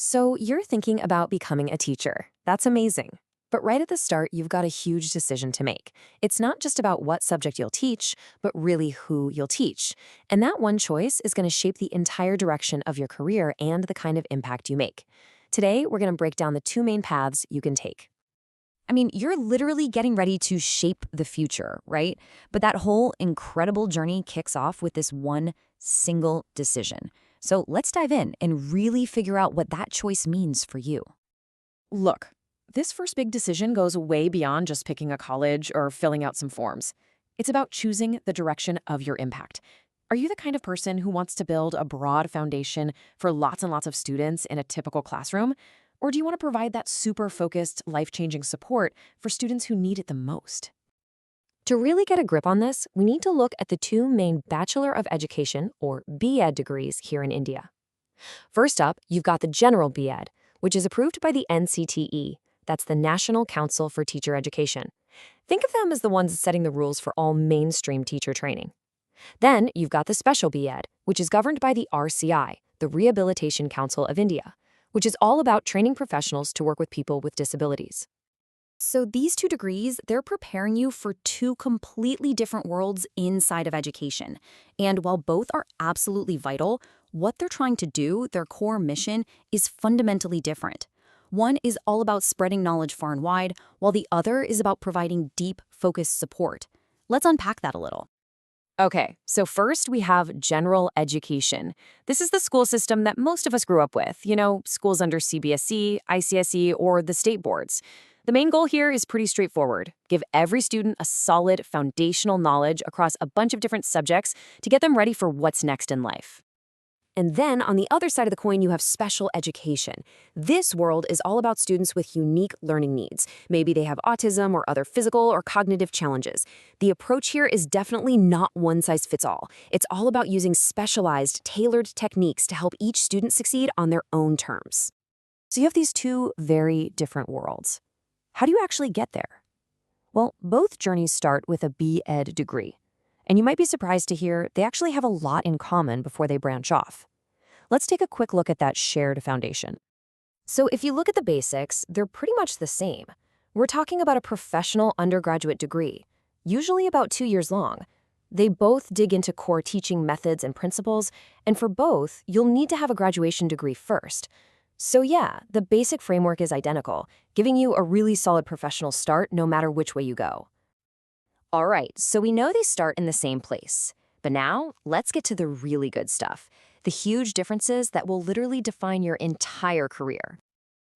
So you're thinking about becoming a teacher. That's amazing. But right at the start, you've got a huge decision to make. It's not just about what subject you'll teach, but really who you'll teach. And that one choice is going to shape the entire direction of your career and the kind of impact you make. Today, we're going to break down the two main paths you can take. I mean, you're literally getting ready to shape the future, right? But that whole incredible journey kicks off with this one single decision. So let's dive in and really figure out what that choice means for you. Look, this first big decision goes way beyond just picking a college or filling out some forms. It's about choosing the direction of your impact. Are you the kind of person who wants to build a broad foundation for lots and lots of students in a typical classroom? Or do you want to provide that super focused, life-changing support for students who need it the most? To really get a grip on this, we need to look at the two main Bachelor of Education, or B.Ed, degrees here in India. First up, you've got the General B.Ed, which is approved by the NCTE. That's the National Council for Teacher Education. Think of them as the ones setting the rules for all mainstream teacher training. Then you've got the Special B.Ed, which is governed by the RCI, the Rehabilitation Council of India, which is all about training professionals to work with people with disabilities. So these two degrees, they're preparing you for two completely different worlds inside of education. And while both are absolutely vital, what they're trying to do, their core mission, is fundamentally different. One is all about spreading knowledge far and wide, while the other is about providing deep, focused support. Let's unpack that a little. Okay, so first we have general education. This is the school system that most of us grew up with, schools under CBSE, ICSE, or the state boards. The main goal here is pretty straightforward. Give every student a solid foundational knowledge across a bunch of different subjects to get them ready for what's next in life. And then on the other side of the coin, you have special education. This world is all about students with unique learning needs. Maybe they have autism or other physical or cognitive challenges. The approach here is definitely not one size fits all. It's all about using specialized, tailored techniques to help each student succeed on their own terms. So you have these two very different worlds. How do you actually get there? Well, both journeys start with a B.Ed degree. And you might be surprised to hear they actually have a lot in common before they branch off. Let's take a quick look at that shared foundation. So if you look at the basics, they're pretty much the same. We're talking about a professional undergraduate degree, usually about 2 years long. They both dig into core teaching methods and principles, and for both, you'll need to have a graduation degree first. So yeah, the basic framework is identical, giving you a really solid professional start no matter which way you go. All right, so we know they start in the same place. But now, let's get to the really good stuff, the huge differences that will literally define your entire career.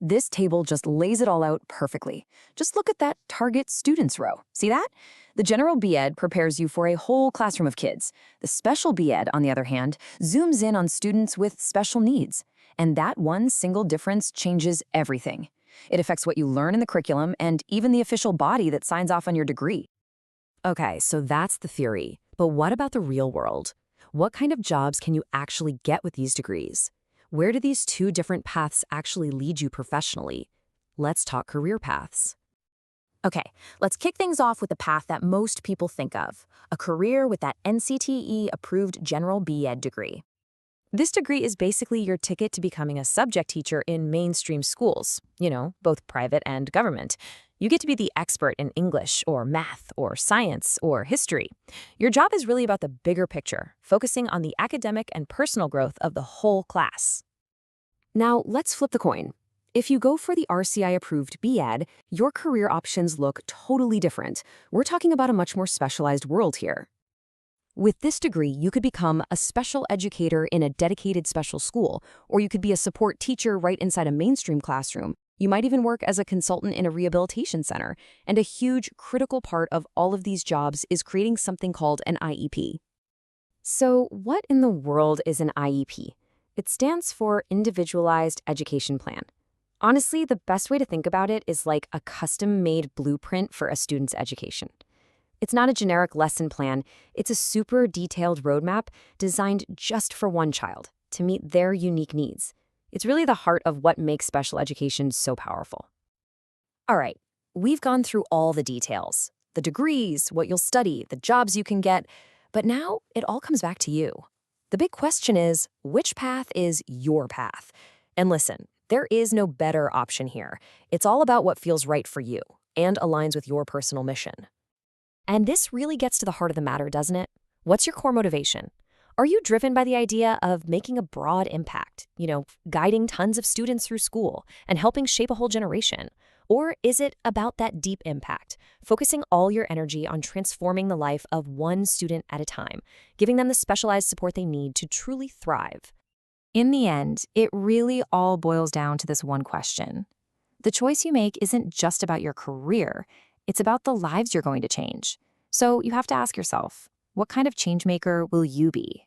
This table just lays it all out perfectly. Just look at that target students row. See that? The general B.Ed prepares you for a whole classroom of kids. The special B.Ed, on the other hand, zooms in on students with special needs. And that one single difference changes everything. It affects what you learn in the curriculum and even the official body that signs off on your degree. Okay, so that's the theory. But what about the real world? What kind of jobs can you actually get with these degrees? Where do these two different paths actually lead you professionally? Let's talk career paths. Okay, let's kick things off with the path that most people think of, a career with that NCTE-approved General B.Ed degree. This degree is basically your ticket to becoming a subject teacher in mainstream schools, both private and government. You get to be the expert in English or math or science or history. Your job is really about the bigger picture, focusing on the academic and personal growth of the whole class. Now, let's flip the coin. If you go for the RCI-approved B.Ed, your career options look totally different. We're talking about a much more specialized world here. With this degree, you could become a special educator in a dedicated special school, or you could be a support teacher right inside a mainstream classroom. You might even work as a consultant in a rehabilitation center. And a huge, critical part of all of these jobs is creating something called an IEP. So what in the world is an IEP? It stands for Individualized Education Plan. Honestly, the best way to think about it is like a custom-made blueprint for a student's education. It's not a generic lesson plan, it's a super detailed roadmap designed just for one child, to meet their unique needs. It's really the heart of what makes special education so powerful. All right, we've gone through all the details, the degrees, what you'll study, the jobs you can get, but now it all comes back to you. The big question is, which path is your path? And listen, there is no better option here. It's all about what feels right for you and aligns with your personal mission. And this really gets to the heart of the matter, doesn't it? What's your core motivation? Are you driven by the idea of making a broad impact, guiding tons of students through school and helping shape a whole generation? Or is it about that deep impact, focusing all your energy on transforming the life of one student at a time, giving them the specialized support they need to truly thrive? In the end, it really all boils down to this one question. The choice you make isn't just about your career, it's about the lives you're going to change. So you have to ask yourself, what kind of changemaker will you be?